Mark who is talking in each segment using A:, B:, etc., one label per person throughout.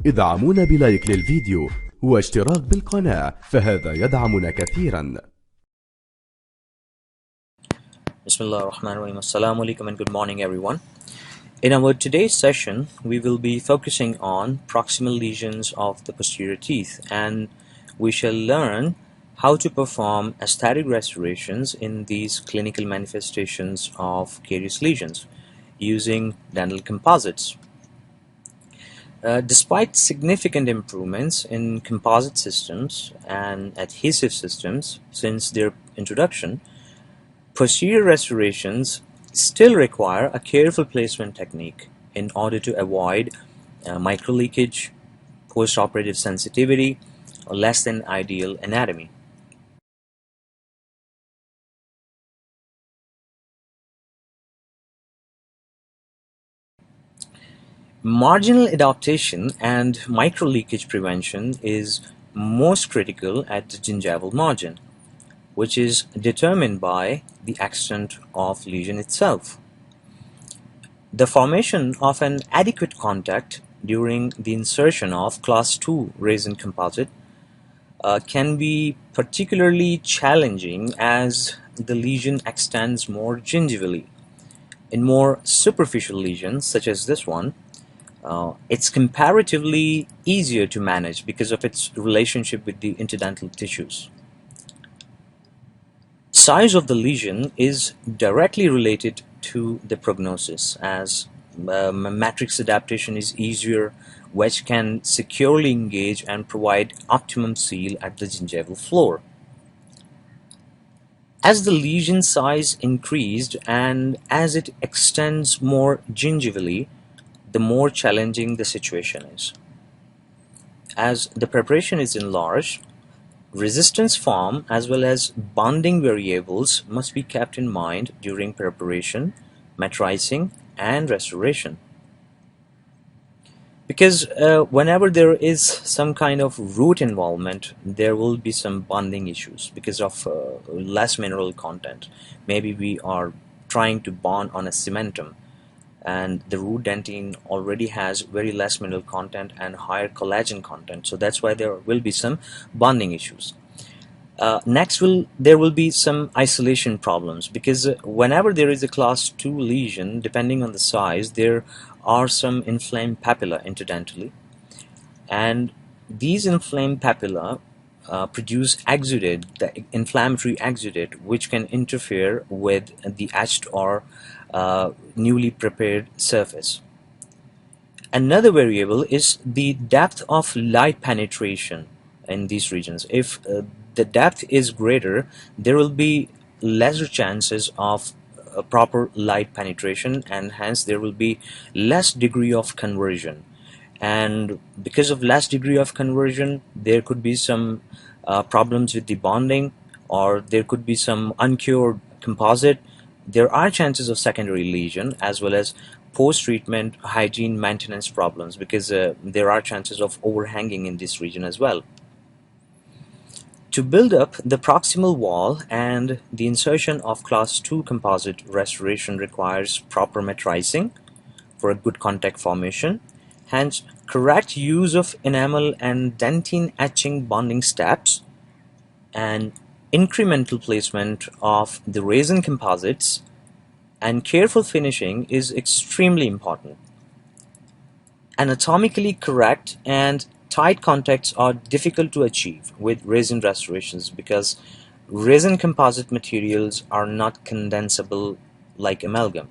A: ادعمونا بلايك للفيديو واشتراك بالقناة فهذا يدعمنا كثيرا.
B: Bismillah ar-Rahman ar-Rahim. Assalamu alaikum and good morning everyone. In our today's session, we will be focusing on proximal lesions of the posterior teeth, and we shall learn how to perform aesthetic restorations in these clinical manifestations of carious lesions using dental composites. Despite significant improvements in composite systems and adhesive systems since their introduction, posterior restorations still require a careful placement technique in order to avoid microleakage, post-operative sensitivity, or less than ideal anatomy. Marginal adaptation and microleakage prevention is most critical at the gingival margin, which is determined by the extent of lesion itself. The formation of an adequate contact during the insertion of class 2 resin composite can be particularly challenging as the lesion extends more gingivally. In more superficial lesions such as this one, it's comparatively easier to manage because of its relationship with the interdental tissues. Size of the lesion is directly related to the prognosis, as matrix adaptation is easier, which can securely engage and provide optimum seal at the gingival floor. As the lesion size increased and as it extends more gingivally, the more challenging the situation is. As the preparation is enlarged, resistance form as well as bonding variables must be kept in mind during preparation, metrizing, and restoration. Because whenever there is some kind of root involvement, there will be some bonding issues because of less mineral content. Maybe we are trying to bond on a cementum, and the root dentine already has very less mineral content and higher collagen content, so that's why there will be some bonding issues. Next, there will be some isolation problems, because whenever there is a class 2 lesion, depending on the size, there are some inflamed papilla interdentally, and these inflamed papilla produce exudate, the inflammatory exudate, which can interfere with the etched or newly prepared surface. Another variable is the depth of light penetration in these regions. If the depth is greater, there will be lesser chances of proper light penetration, and hence there will be less degree of conversion. And because of less degree of conversion, there could be some problems with the bonding, or there could be some uncured composite. There are chances of secondary lesion as well as post-treatment hygiene maintenance problems, because there are chances of overhanging in this region as well. To build up the proximal wall and the insertion of class 2 composite restoration requires proper metrizing for a good contact formation. Hence, correct use of enamel and dentine etching bonding steps and incremental placement of the resin composites and careful finishing is extremely important. Anatomically correct and tight contacts are difficult to achieve with resin restorations because resin composite materials are not condensable like amalgam.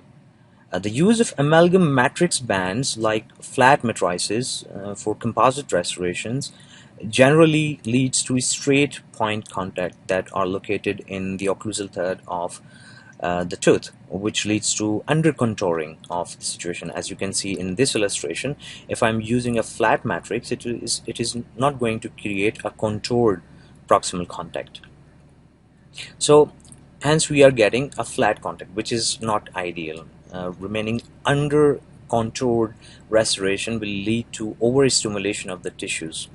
B: The use of amalgam matrix bands like flat matrices for composite restorations generally leads to straight point contact that are located in the occlusal third of the tooth, which leads to under contouring of the situation. As you can see in this illustration, if I'm using a flat matrix, it is not going to create a contoured proximal contact. So hence we are getting a flat contact, which is not ideal. Remaining under contoured restoration will lead to overstimulation of the tissues.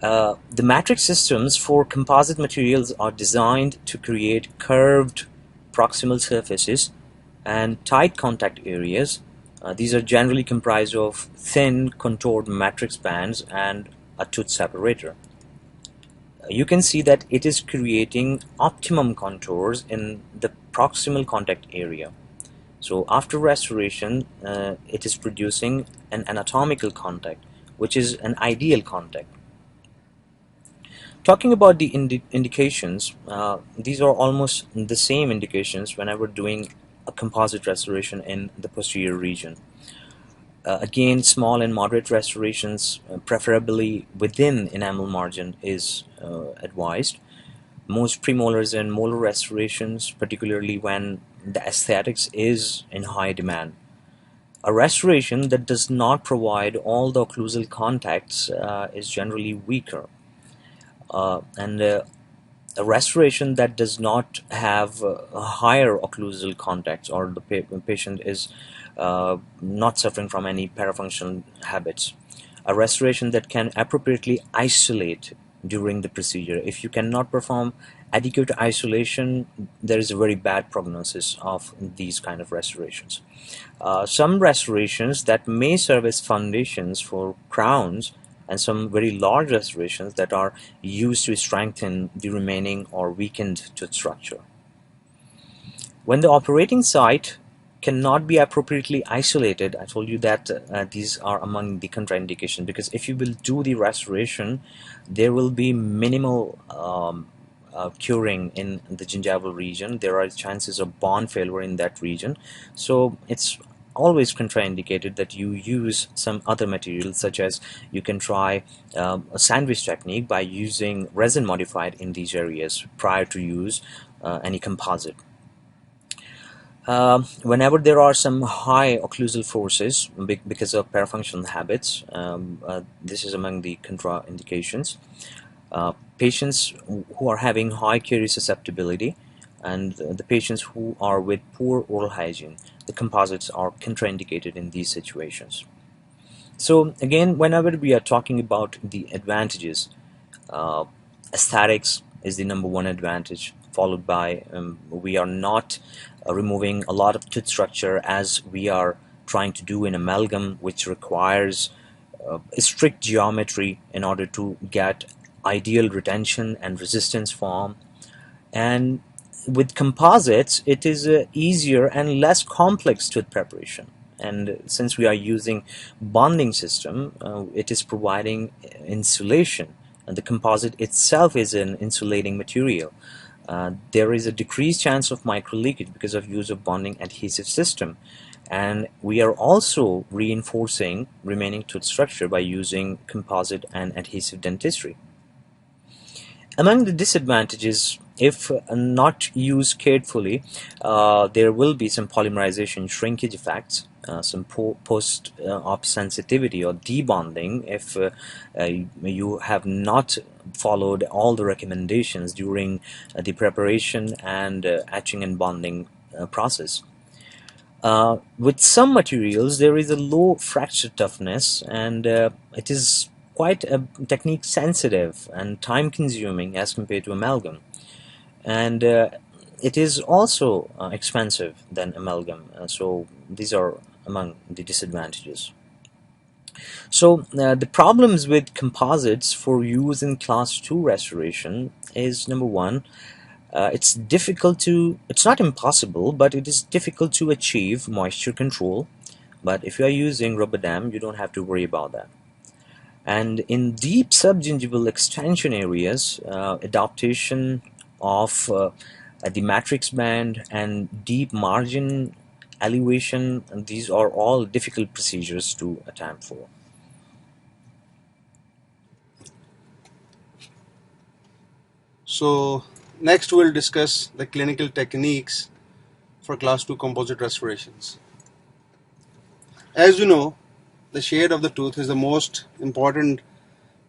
B: The matrix systems for composite materials are designed to create curved proximal surfaces and tight contact areas These are generally comprised of thin contoured matrix bands and a tooth separator. You can see that it is creating optimum contours in the proximal contact area. So after restoration, it is producing an anatomical contact, which is an ideal contact. Talking about the indications, these are almost the same indications whenever doing a composite restoration in the posterior region. Again, small and moderate restorations, preferably within enamel margin, is advised. Most premolars and molar restorations, particularly when the aesthetics is in high demand. A restoration that does not provide all the occlusal contacts is generally weaker. And a restoration that does not have higher occlusal contacts, or the patient is not suffering from any parafunctional habits. A restoration that can appropriately isolate during the procedure. If you cannot perform adequate isolation, there is a very bad prognosis of these kind of restorations. Some restorations that may serve as foundations for crowns, and some very large restorations that are used to strengthen the remaining or weakened tooth structure. When the operating site cannot be appropriately isolated, I told you that these are among the contraindications, because if you will do the restoration, there will be minimal curing in the gingival region. There are chances of bond failure in that region, so it's always contraindicated that you use some other materials, such as you can try a sandwich technique by using resin modified in these areas prior to use any composite. Whenever there are some high occlusal forces because of parafunctional habits, this is among the contraindications. Patients who are having high caries susceptibility, and the patients who are with poor oral hygiene, the composites are contraindicated in these situations. So again, whenever we are talking about the advantages, aesthetics is the number one advantage, followed by we are not removing a lot of tooth structure as we are trying to do in amalgam, which requires a strict geometry in order to get ideal retention and resistance form. And with composites, it is easier and less complex tooth preparation. And since we are using bonding system, it is providing insulation, and the composite itself is an insulating material. There is a decreased chance of microleakage because of use of bonding adhesive system, and we are also reinforcing remaining tooth structure by using composite and adhesive dentistry. Among the disadvantages, if not used carefully, there will be some polymerization shrinkage effects, some post-op sensitivity or debonding if you have not followed all the recommendations during the preparation and etching and bonding process. With some materials, there is a low fracture toughness, and it is quite technique sensitive and time consuming as compared to amalgam, and it is also expensive than amalgam, so these are among the disadvantages. So the problems with composites for use in class 2 restoration is, number one, it's not impossible, but it is difficult to achieve moisture control. But if you are using rubber dam, you don't have to worry about that. And in deep subgingival extension areas, adaptation of the matrix band and deep margin elevation, and these are all difficult procedures to attempt for.
C: So next we'll discuss the clinical techniques for class 2 composite restorations. As you know, the shade of the tooth is the most important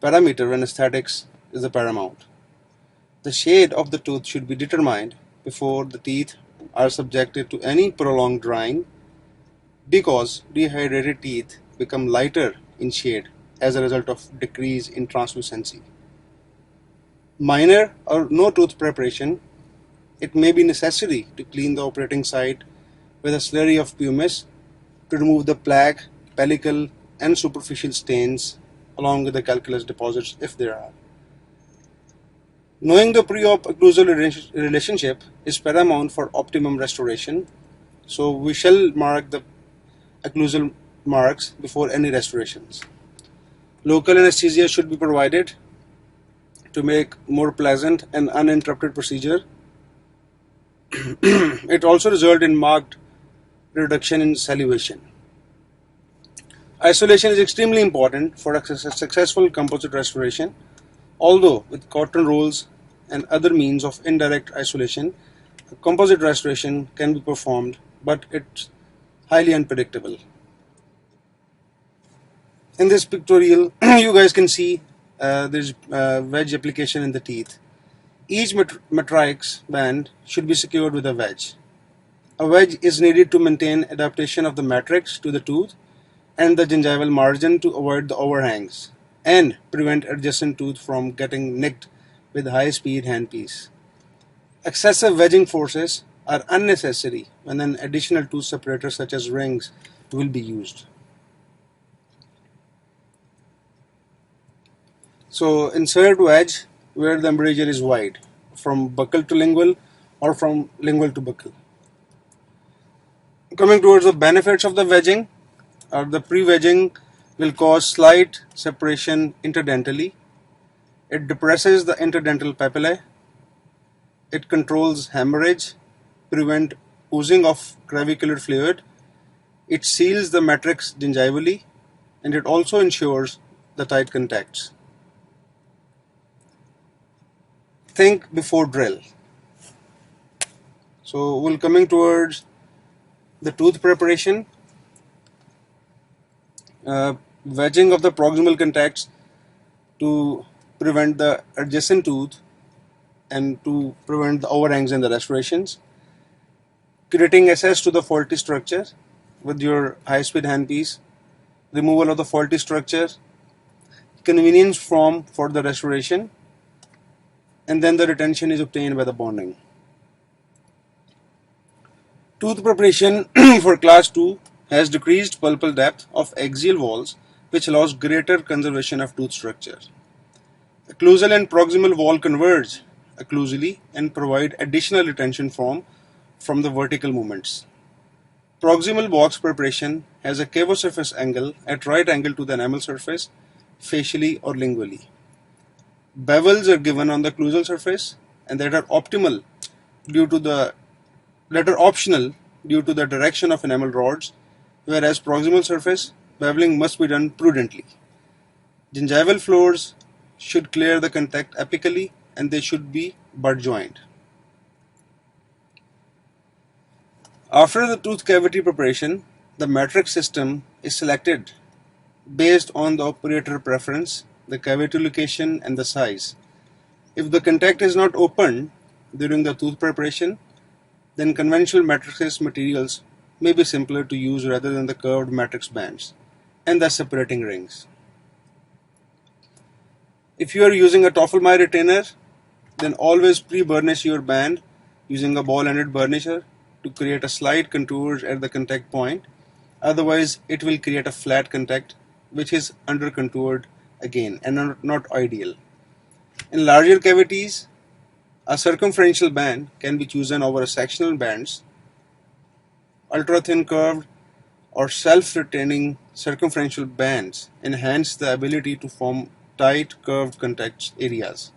C: parameter when aesthetics is the paramount. The shade of the tooth should be determined before the teeth are subjected to any prolonged drying, because dehydrated teeth become lighter in shade as a result of decrease in translucency. Minor or no tooth preparation, it may be necessary to clean the operating site with a slurry of pumice to remove the plaque, pellicle, and superficial stains along with the calculus deposits if there are. Knowing the pre-op occlusal relationship is paramount for optimum restoration, so we shall mark the occlusal marks before any restorations. Local anesthesia should be provided to make more pleasant and uninterrupted procedure. It also results in marked reduction in salivation. Isolation is extremely important for a successful composite restoration. Although with cotton rolls and other means of indirect isolation, a composite restoration can be performed, but it's highly unpredictable. In this pictorial, you guys can see there's wedge application in the teeth. Each matrix band should be secured with a wedge. A wedge is needed to maintain adaptation of the matrix to the tooth and the gingival margin to avoid the overhangs and prevent adjacent tooth from getting nicked with high-speed handpiece. Excessive wedging forces are unnecessary when an additional tooth separator such as rings will be used. So insert wedge where the embrasure is wide, from buccal to lingual or from lingual to buccal. Coming towards the benefits of the wedging, the pre-wedging will cause slight separation interdentally. It depresses the interdental papillae. It controls hemorrhage, prevent oozing of clavicular fluid. It seals the matrix gingivally, and it also ensures the tight contacts. Think before drill. So we're coming towards the tooth preparation. Wedging of the proximal contacts to prevent the adjacent tooth and to prevent the overhangs and the restorations. Creating access to the faulty structure with your high-speed handpiece. Removal of the faulty structure. Convenience form for the restoration. And then the retention is obtained by the bonding. Tooth preparation for class 2 has decreased pulpal depth of axial walls, which allows greater conservation of tooth structure. Occlusal and proximal wall converge occlusally and provide additional retention from the vertical movements. Proximal box preparation has a cavo-surface angle at right angle to the enamel surface, facially or lingually. Bevels are given on the occlusal surface and that are optional due to the direction of enamel rods, whereas proximal surface beveling must be done prudently. Gingival floors should clear the contact apically and they should be butt joined. After the tooth cavity preparation, the matrix system is selected based on the operator preference, the cavity location and the size. If the contact is not opened during the tooth preparation, then conventional matrices materials may be simpler to use rather than the curved matrix bands and the separating rings. If you are using a Toffelmeier retainer, then always pre-burnish your band using a ball-ended burnisher to create a slight contours at the contact point. Otherwise, it will create a flat contact which is under-contoured again and not ideal. In larger cavities, a circumferential band can be chosen over a sectional bands. Ultra-thin curved or self-retaining circumferential bands enhance the ability to form tight curved contact areas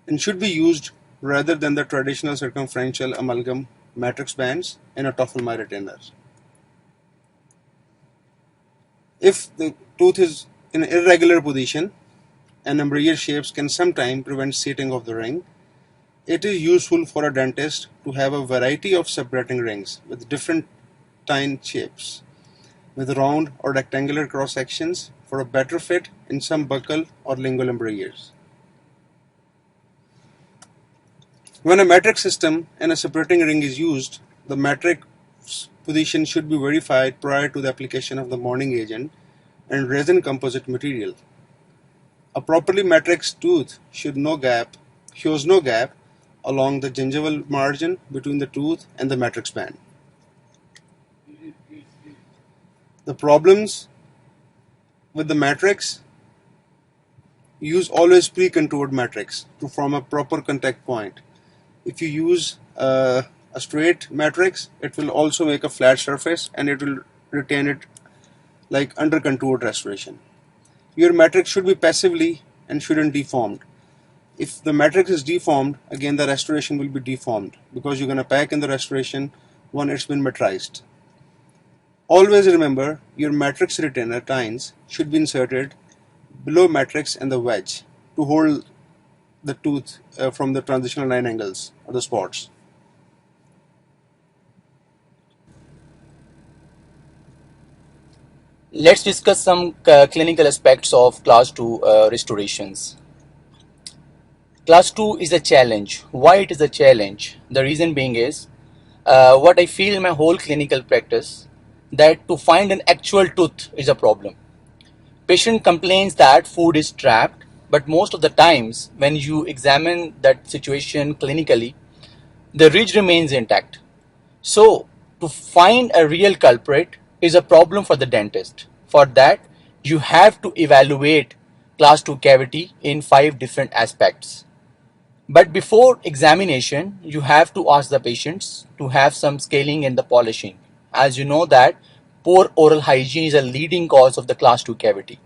C: and should be used rather than the traditional circumferential amalgam matrix bands in a Toffelmeier retainer. If the tooth is in irregular position and embrasure shapes can sometimes prevent seating of the ring, it is useful for a dentist to have a variety of separating rings with different tine shapes, with round or rectangular cross sections for a better fit in some buccal or lingual embrasures. When a matrix system and a separating ring is used, the matrix position should be verified prior to the application of the bonding agent and resin composite material. A properly matrixed tooth shows no gap along the gingival margin between the tooth and the matrix band. The problems with the matrix, use always pre-contoured matrix to form a proper contact point. If you use a straight matrix, it will also make a flat surface and it will retain it like under contoured restoration. Your matrix should be passively and shouldn't deformed. If the matrix is deformed, again the restoration will be deformed because you're going to pack in the restoration when it's been metrized. Always remember your matrix retainer tines should be inserted below matrix and the wedge to hold the tooth from the transitional line angles or the spots.
D: Let's discuss some clinical aspects of class 2 restorations. Class 2 is a challenge. Why it is a challenge? The reason being is what I feel in my whole clinical practice, that to find an actual tooth is a problem. Patient complains that food is trapped, but most of the times when you examine that situation clinically, the ridge remains intact. So to find a real culprit is a problem for the dentist. For that, you have to evaluate class 2 cavity in 5 different aspects. But before examination, you have to ask the patients to have some scaling and the polishing. As you know that poor oral hygiene is a leading cause of the class 2 cavity.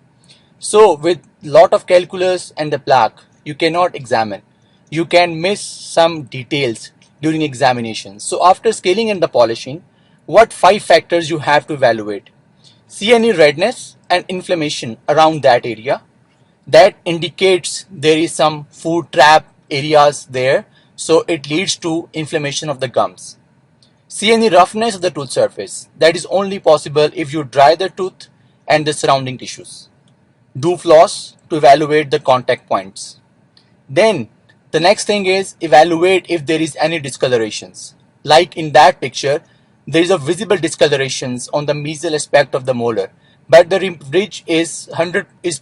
D: So with lot of calculus and the plaque, you cannot examine. You can miss some details during examination. So after scaling and the polishing, what 5 factors you have to evaluate? See any redness and inflammation around that area. That indicates there is some food trap areas there, so it leads to inflammation of the gums. See any roughness of the tooth surface. That is only possible if you dry the tooth and the surrounding tissues. Do floss to evaluate the contact points. Then the next thing is evaluate if there is any discolorations. Like in that picture, there is a visible discolorations on the mesial aspect of the molar, but the ridge is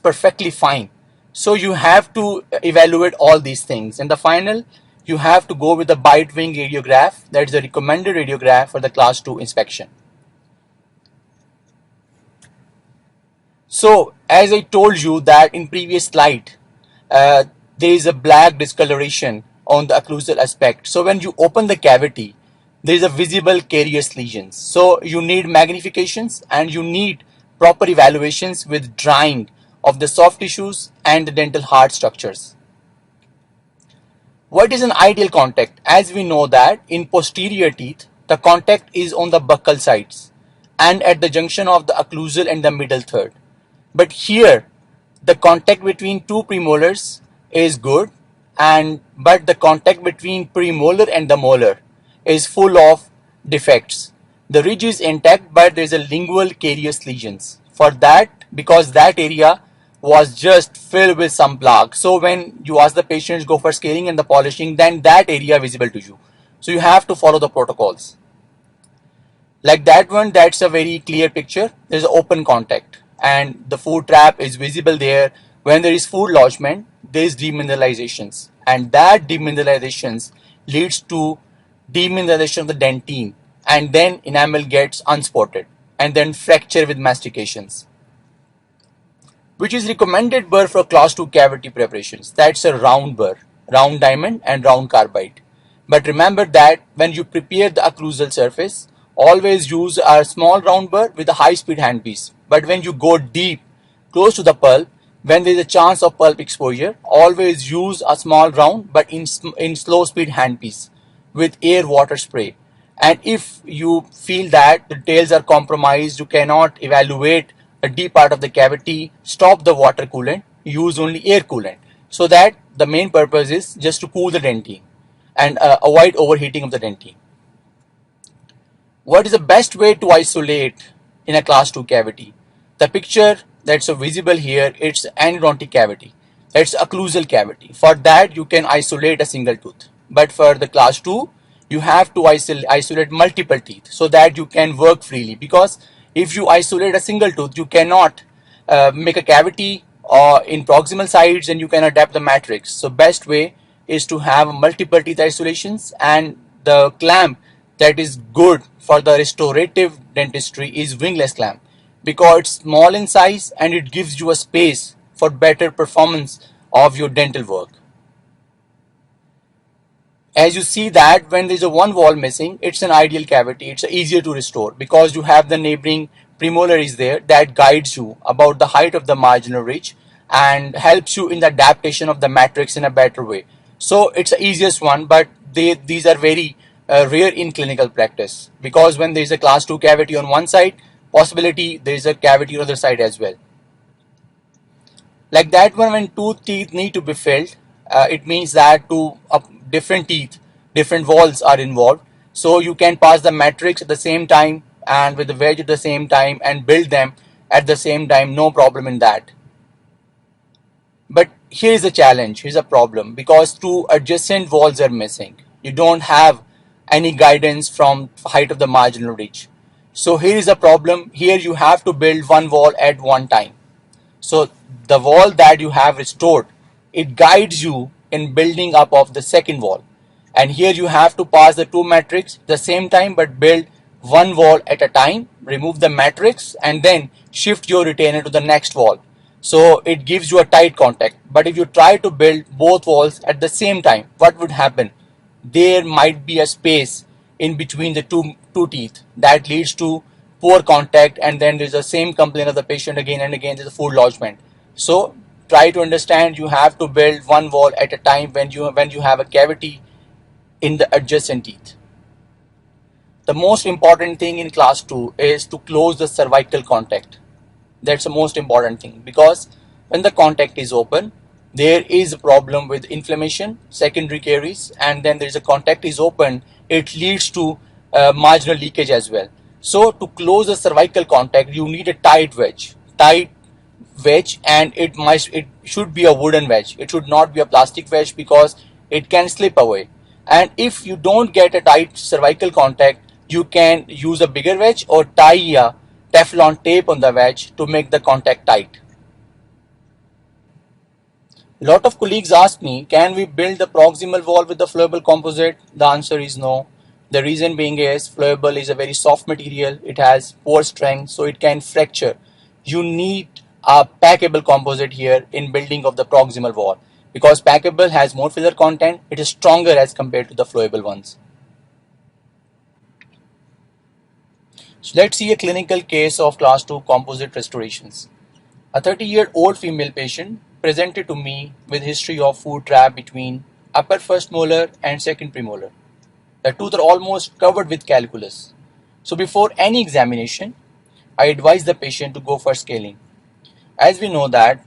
D: perfectly fine. So you have to evaluate all these things. And the final, you have to go with the bite wing radiograph. That is the recommended radiograph for the class 2 inspection. So as I told you that in previous slide, there is a black discoloration on the occlusal aspect. So when you open the cavity, there is a visible carious lesions. So you need magnifications and you need proper evaluations with drying of the soft tissues and the dental hard structures. What is an ideal contact? As we know that in posterior teeth, the contact is on the buccal sides and at the junction of the occlusal and the middle third. But here, the contact between 2 premolars is good, but the contact between premolar and the molar is full of defects. The ridge is intact, but there is a lingual carious lesions. For that, because that area was just filled with some plaque. So when you ask the patients go for scaling and the polishing, then that area visible to you. So you have to follow the protocols. Like that one, that's a very clear picture. There's an open contact and the food trap is visible there. When there is food lodgement, there is demineralizations, and that demineralizations leads to demineralization of the dentine, and then enamel gets unspotted and then fracture with mastications. Which is recommended burr for class 2 cavity preparations? That's a round burr, round diamond and round carbide. But remember that when you prepare the occlusal surface, always use a small round burr with a high speed handpiece. But when you go deep, close to the pulp, when there is a chance of pulp exposure, always use a small round but in slow speed handpiece with air water spray. And if you feel that the tails are compromised, you cannot evaluate a deep part of the cavity, stop the water coolant, use only air coolant, so that the main purpose is just to cool the dentine and avoid overheating of the dentine. What is the best way to isolate in a class 2 cavity? The picture that's visible here, it's endodontic cavity, that's occlusal cavity. For that you can isolate a single tooth, but for the class 2 you have to isolate multiple teeth so that you can work freely, because if you isolate a single tooth, you cannot make a cavity in proximal sides and you can adapt the matrix. So best way is to have multiple teeth isolations, and the clamp that is good for the restorative dentistry is wingless clamp. because it's small in size and it gives you a space for better performance of your dental work. As you see that when there's a one wall missing, it's an ideal cavity. It's easier to restore because you have the neighboring premolaries there that guides you about the height of the marginal ridge and helps you in the adaptation of the matrix in a better way. So it's the easiest one, but these are very rare in clinical practice, because when there is a class 2 cavity on one side, possibility there is a cavity on the other side as well. Like that one, when two teeth need to be filled, it means that two different teeth, different walls are involved. So you can pass the matrix at the same time and with the wedge at the same time and build them at the same time, no problem in that. But here is a challenge, here's a problem, because two adjacent walls are missing. You don't have any guidance from height of the marginal ridge. So here is a problem. Here you have to build one wall at one time. So the wall that you have restored, it guides you in building up of the second wall. And here you have to pass the two matrix at the same time, but build one wall at a time, remove the matrix, and then shift your retainer to the next wall. So it gives you a tight contact. But if you try to build both walls at the same time, what would happen? There might be a space in between the two teeth that leads to poor contact, and then there's the same complaint of the patient again and again, there's a food lodgement. So try to understand, you have to build one wall at a time when you have a cavity in the adjacent teeth. The most important thing in class 2 is to close the cervical contact. That's the most important thing, because when the contact is open, there is a problem with inflammation, secondary caries, and then there is a contact is open, it leads to marginal leakage as well. So to close the cervical contact, you need a tight wedge, and it should be a wooden wedge. It should not be a plastic wedge because it can slip away. And if you don't get a tight cervical contact, you can use a bigger wedge or tie a Teflon tape on the wedge to make the contact tight. A lot of colleagues ask me, can we build the proximal wall with the flowable composite? The answer is no. The reason being is flowable is a very soft material. It has poor strength, so it can fracture. You need a packable composite here in building of the proximal wall, because packable has more filler content. It is stronger as compared to the flowable ones. So let's see a clinical case of class 2 composite restorations. A 30-year-old female patient presented to me with history of food trap between upper first molar and second premolar. The tooth are almost covered with calculus. So before any examination, I advise the patient to go for scaling. As we know that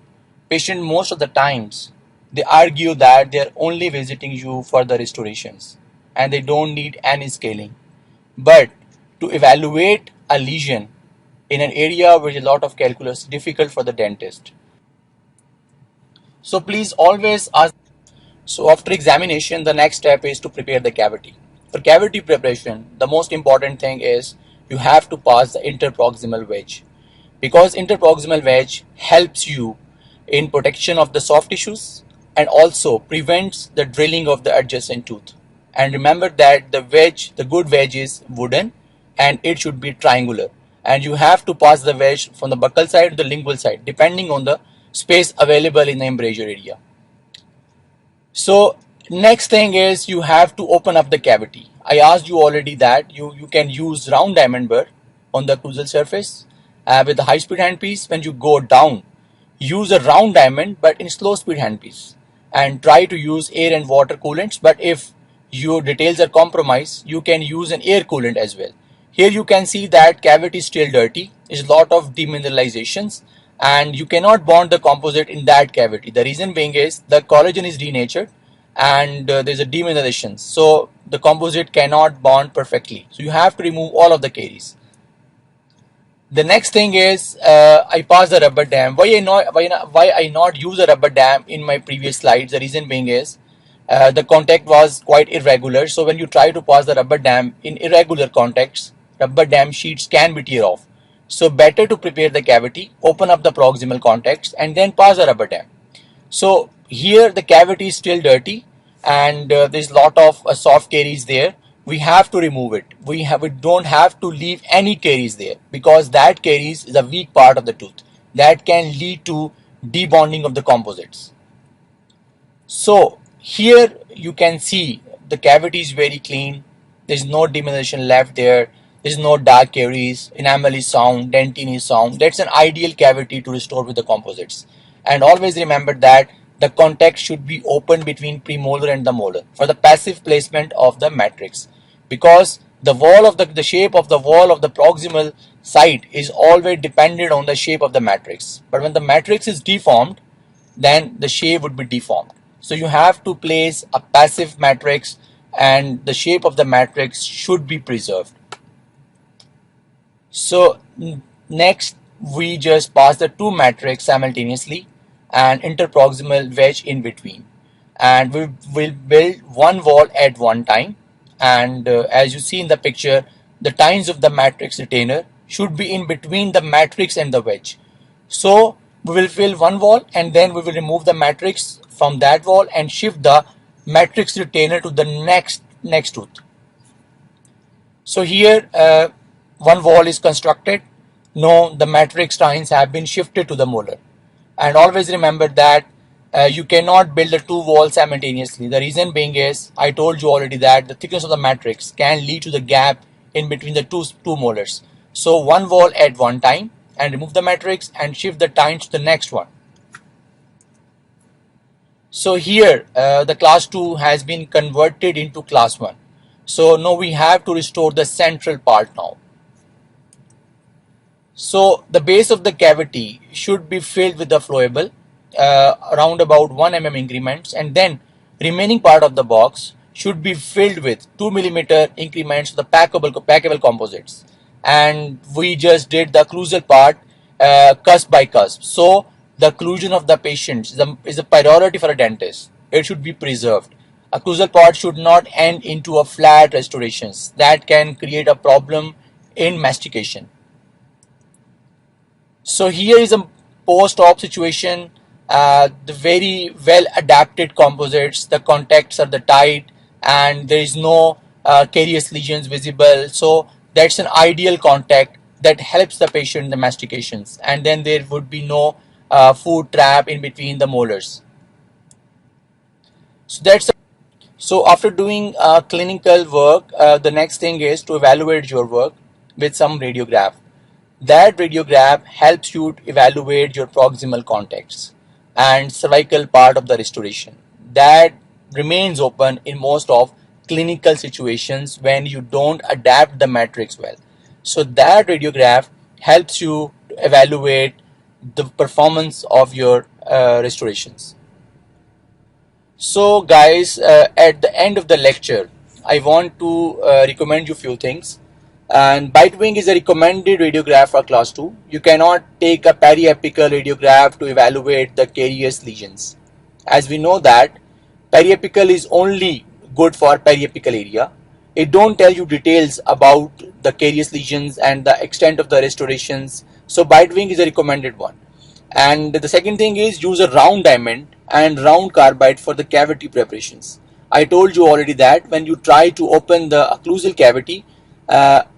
D: patient most of the times, they argue that they are only visiting you for the restorations and they don't need any scaling. But to evaluate a lesion in an area where a lot of calculus is difficult for the dentist. So please always ask. So after examination, the next step is to prepare the cavity. For cavity preparation, the most important thing is you have to pass the interproximal wedge, because interproximal wedge helps you in protection of the soft tissues and also prevents the drilling of the adjacent tooth. And remember that the good wedge is wooden and it should be triangular, and you have to pass the wedge from the buccal side to the lingual side depending on the space available in the embrasure area. So next thing is you have to open up the cavity. I asked you already that you can use round diamond burr on the occlusal surface with the high speed handpiece. When you go down, use a round diamond but in slow speed handpiece, and try to use air and water coolants. But if your details are compromised, you can use an air coolant as well. Here you can see that cavity is still dirty. There's a lot of demineralizations and you cannot bond the composite in that cavity. The reason being is the collagen is denatured and there's a demineralization. So the composite cannot bond perfectly. So you have to remove all of the caries. The next thing is I pass the rubber dam. Why I not use a rubber dam in my previous slides? The reason being is the contact was quite irregular. So when you try to pass the rubber dam in irregular contacts, rubber dam sheets can be tear off. So better to prepare the cavity, open up the proximal contacts and then pass the rubber dam. So here the cavity is still dirty and there's a lot of soft caries there. we have to remove it. We don't have to leave any caries there, because that caries is a weak part of the tooth that can lead to debonding of the composites. So here you can see the cavity is very clean. There's no demineralization left there. There's no dark caries. Enamel is sound. Dentine is sound. That's an ideal cavity to restore with the composites. And always remember that the contact should be open between premolar and the molar for the passive placement of the matrix, because the wall of the shape of the wall of the proximal side is always dependent on the shape of the matrix. But when the matrix is deformed, then the shape would be deformed. So you have to place a passive matrix, and the shape of the matrix should be preserved. So next we just pass the two matrix simultaneously and interproximal wedge in between, and we will build one wall at one time. And as you see in the picture, the tines of the matrix retainer should be in between the matrix and the wedge. So we will fill one wall, and then we will remove the matrix from that wall and shift the matrix retainer to the next tooth. So here one wall is constructed. No, the matrix tines have been shifted to the molar. And always remember that you cannot build the two walls simultaneously. The reason being is, I told you already that the thickness of the matrix can lead to the gap in between the two molars. So one wall at one time, and remove the matrix and shift the tines to the next one. So here the class 2 has been converted into class 1. So now we have to restore the central part now. So the base of the cavity should be filled with the flowable around about 1 mm increments, and then remaining part of the box should be filled with 2 mm increments of the packable composites. And we just did the occlusal part cusp by cusp. So the occlusion of the patient is a priority for a dentist. It should be preserved. Occlusal part should not end into a flat restorations that can create a problem in mastication. So here is a post-op situation. The very well adapted composites, the contacts are the tight, and there is no carious lesions visible. So that's an ideal contact that helps the patient in the mastications, and then there would be no food trap in between the molars. So after doing clinical work, the next thing is to evaluate your work with some radiograph. That radiograph helps you to evaluate your proximal contacts and cervical part of the restoration. That remains open in most of clinical situations when you don't adapt the matrix well. So that radiograph helps you to evaluate the performance of your restorations. So guys, at the end of the lecture, I want to recommend you few things. And bite wing is a recommended radiograph for class 2. You cannot take a periapical radiograph to evaluate the carious lesions, as we know that periapical is only good for periapical area. It don't tell you details about the carious lesions and the extent of the restorations. So bite wing is a recommended one. And the second thing is, use a round diamond and round carbide for the cavity preparations. I told you already that when you try to open the occlusal cavity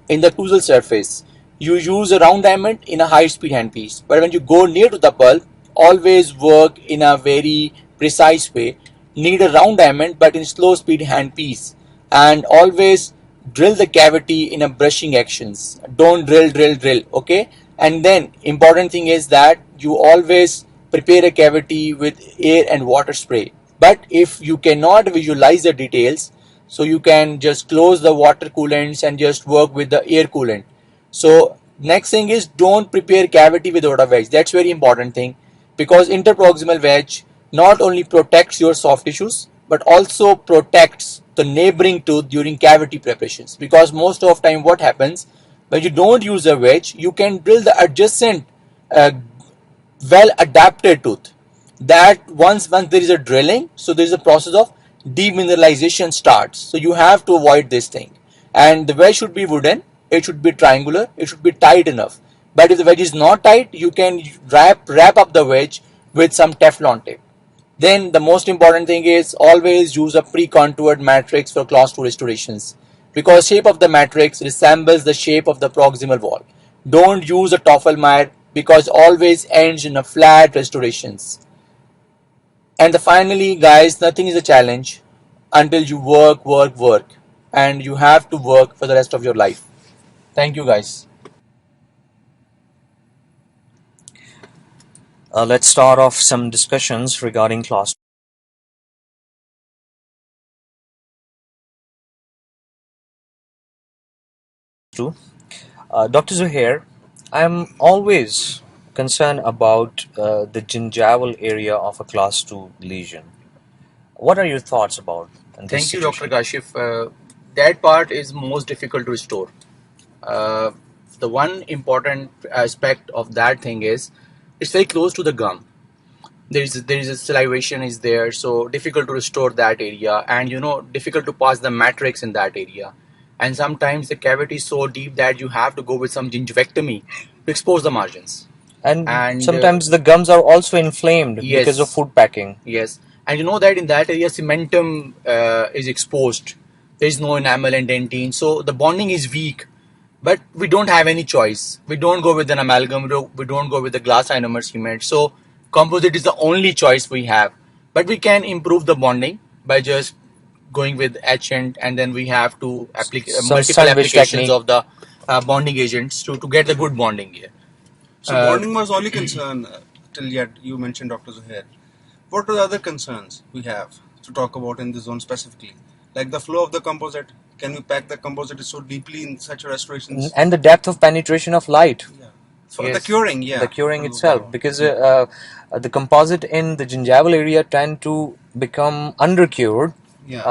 D: in the occlusal surface, you use a round diamond in a high speed handpiece. But when you go near to the pulp, always work in a very precise way. Need a round diamond but in slow speed handpiece, and always drill the cavity in a brushing actions. Don't drill, okay? And then important thing is that you always prepare a cavity with air and water spray. But if you cannot visualize the details, so you can just close the water coolants and just work with the air coolant. So next thing is, don't prepare cavity without a wedge. That's very important thing, because interproximal wedge not only protects your soft tissues but also protects the neighboring tooth during cavity preparations. Because most of time what happens, when you don't use a wedge, you can drill the adjacent well adapted tooth. That once there is a drilling, so there is a process of demineralization starts. So you have to avoid this thing. And the wedge should be wooden, it should be triangular, it should be tight enough. But if the wedge is not tight, you can wrap up the wedge with some Teflon tape. Then the most important thing is, always use a pre-contoured matrix for class 2 restorations. because shape of the matrix resembles the shape of the proximal wall. Don't use a Toffelmeyer because always ends in a flat restorations. And finally, guys, nothing is a challenge until you work, and you have to work for the rest of your life. Thank you, guys.
B: Let's start off some discussions regarding class 2. Dr. Zuhair, I'm always concerned about the gingival area of a class 2 lesion. What are your thoughts about this
D: Thank you,
B: situation?
D: Dr. Kashif. That part is most difficult to restore. The one important aspect of that thing is it's very close to the gum. There is a salivation is there, so difficult to restore that area, and difficult to pass the matrix in that area. And sometimes the cavity is so deep that you have to go with some gingivectomy to expose the margins.
B: And sometimes the gums are also inflamed because of food packing.
D: Yes, and you know that in that area cementum is exposed. There is no enamel and dentine, so the bonding is weak. But we don't have any choice. We don't go with an amalgam. We don't go with the glass ionomer cement. So composite is the only choice we have. But we can improve the bonding by just going with etchant, and then we have to multiple applications technique of the bonding agents to get the good bonding here.
C: So bonding was only concern till yet you mentioned, Dr. Zuhair. What are the other concerns we have to talk about in this zone specifically? Like the flow of the composite. Can we pack the composite so deeply in such restorations?
B: And the depth of penetration of light.
C: Yeah. For the curing, yeah.
B: The curing itself, because the composite in the gingival area tend to become undercured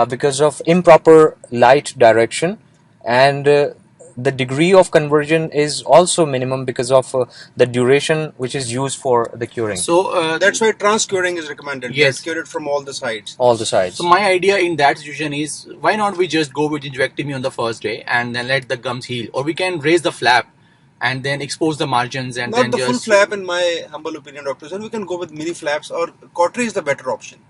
B: because of improper light direction, and the degree of conversion is also minimum because of the duration which is used for the curing.
D: So
C: that's why transcuring is recommended.
D: Yes,
C: cure it from all the sides.
B: All the sides.
D: So my idea in that situation is, why not we just go with gingivectomy on the first day and then let the gums heal, or we can raise the flap and then expose the margins and
C: not
D: then
C: the
D: just
C: full flap, in my humble opinion, doctors. And we can go with mini flaps, or cautery is the better option.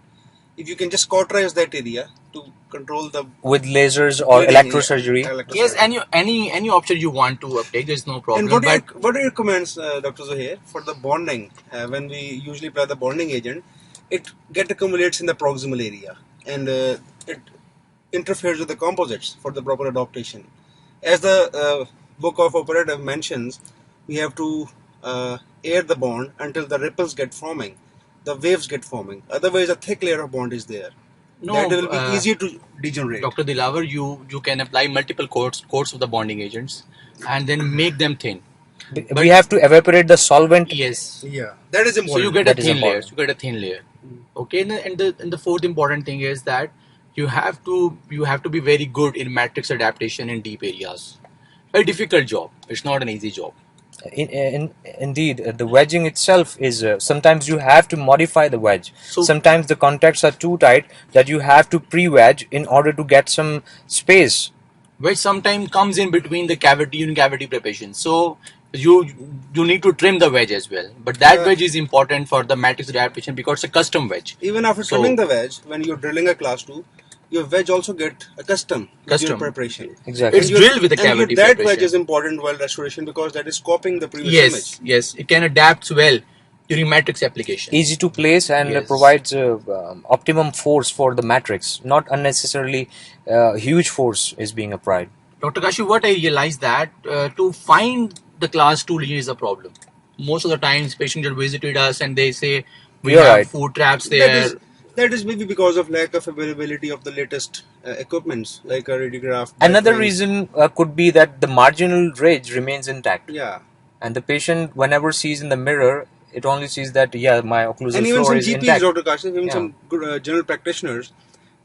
C: If you can just cauterize that area to control the
B: with lasers or electrosurgery.
D: Yes, any option you want to uptake, there's no problem.
C: And what are your comments, Dr. Zuhair, for the bonding? When we usually apply the bonding agent, it accumulates in the proximal area, and it interferes with the composites for the proper adaptation. As the book of operative mentions, we have to air the bond until the ripples get forming, the waves get forming. Otherwise, a thick layer of bond is there. No, that will be easier to degenerate.
D: Dr. Dilavar, you can apply multiple coats of the bonding agents and then make them thin.
B: But we have to evaporate the solvent.
D: Yes.
C: Yeah, that is important.
D: So you get a thin layer. Okay, and the fourth important thing is that you have to be very good in matrix adaptation in deep areas. Very difficult job. It's not an easy job.
B: Indeed, the wedging itself is sometimes you have to modify the wedge. So sometimes the contacts are too tight that you have to pre-wedge in order to get some space.
D: Wedge sometimes comes in between the cavity preparation. So you need to trim the wedge as well. But that wedge is important for the matrix adaptation because it's a custom wedge.
C: Even after trimming the wedge, when you're drilling a class 2, your wedge also get a custom preparation.
B: Exactly.
D: It's drilled with a cavity
C: that
D: preparation.
C: Wedge is important while restoration because that is copying the previous image.
D: Yes, it can adapt well during matrix application.
B: Easy to place and provides optimum force for the matrix. Not unnecessarily huge force is being applied.
D: Dr. Kashi, what I realized that to find the class 2 lesion is a problem. Most of the times patients have visited us and they say we have food traps there.
C: That is maybe because of lack of availability of the latest equipments like a radiograph.
B: Another reason could be that the marginal ridge remains intact.
C: Yeah.
B: And the patient, whenever sees in the mirror, it only sees that, my occlusal floor is intact. And even some
C: GPs, Dr. Kashi, even some good general practitioners,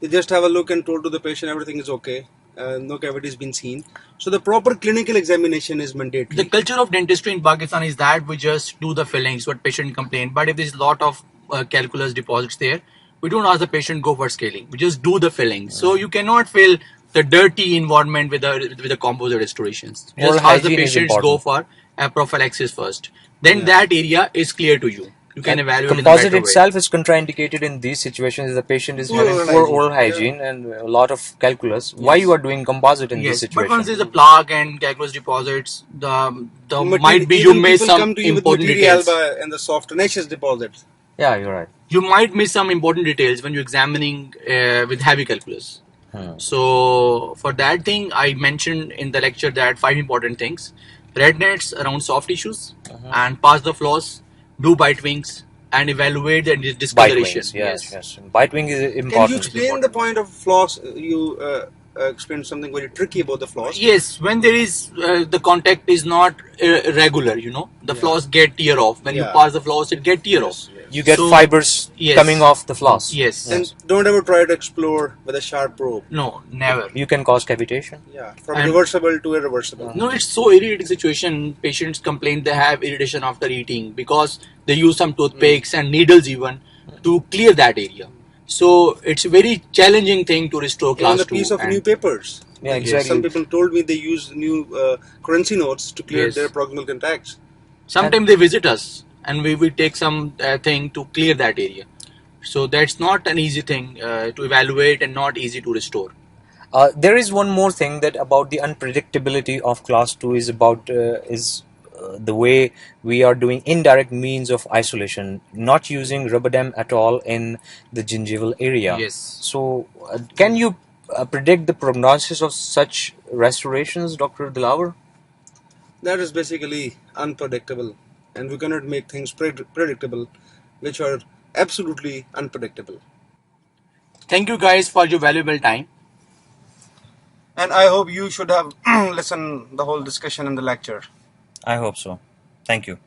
C: they just have a look and told to the patient everything is okay. No cavity has been seen. So the proper clinical examination is mandatory.
D: The culture of dentistry in Pakistan is that we just do the fillings, what patient complain. But if there's a lot of calculus deposits there, we don't ask the patient go for scaling. We just do the filling. So you cannot fill the dirty environment with the composite restorations. Just ask the patients go for a prophylaxis first. Then that area is clear to you. You can evaluate in a
B: Composite
D: better way.
B: itself is contraindicated in these situations. The patient is
C: Oral
B: having poor
C: hygiene.
B: oral hygiene and a lot of calculus. Why you are doing composite in this
D: Yes, but once
B: situation?
D: there's a plaque and calculus deposits, the might be you
C: Even
D: miss
C: people
D: some
C: come to you with
D: important
C: material
D: details.
C: and the soft tenacious deposits.
B: Yeah, you're right.
D: You might miss some important details when you're examining with heavy calculus. So for that thing, I mentioned in the lecture that 5 important things: red nets around soft tissues, and pass the floss, do bite wings, and evaluate the
B: Bite
D: discoloration.
B: wings. Yes. Bite wing is
C: Can you
B: important.
C: explain the point of floss? You explained something very tricky about the floss.
D: Yes, when there is the contact is not regular, the floss get tear off. When you
C: Yeah.
D: pass the floss, it get tear off.
B: You get
D: So-
B: fibers
D: Yes.
B: coming off the floss.
D: Yes.
C: And don't ever try to explore with a sharp probe.
D: No, never.
B: You can cause cavitation.
C: Yeah, from
D: And-
C: reversible to irreversible.
D: No, it's so irritating situation. Patients complain they have irritation after eating because they use some toothpicks and needles even to clear that area. So it's a very challenging thing to restore
C: Even
D: class
C: the
D: 2.
C: piece of
D: and
C: new papers.
B: Yeah, exactly.
C: Some people told me they use new currency notes to clear
D: Yes.
C: their proximal contacts.
D: Sometimes they visit us and we will take some thing to clear that area. So that's not an easy thing to evaluate and not easy to restore.
B: There is one more thing that about the unpredictability of class 2 is about the way we are doing indirect means of isolation, not using rubber dam at all in the gingival area.
D: Yes.
B: So can you predict the prognosis of such restorations, Dr. Dilawar?
C: That is basically unpredictable, and we cannot make things predictable, which are absolutely unpredictable.
D: Thank you guys for your valuable time.
C: And I hope you should have listened the whole discussion in the lecture.
B: I hope so. Thank you.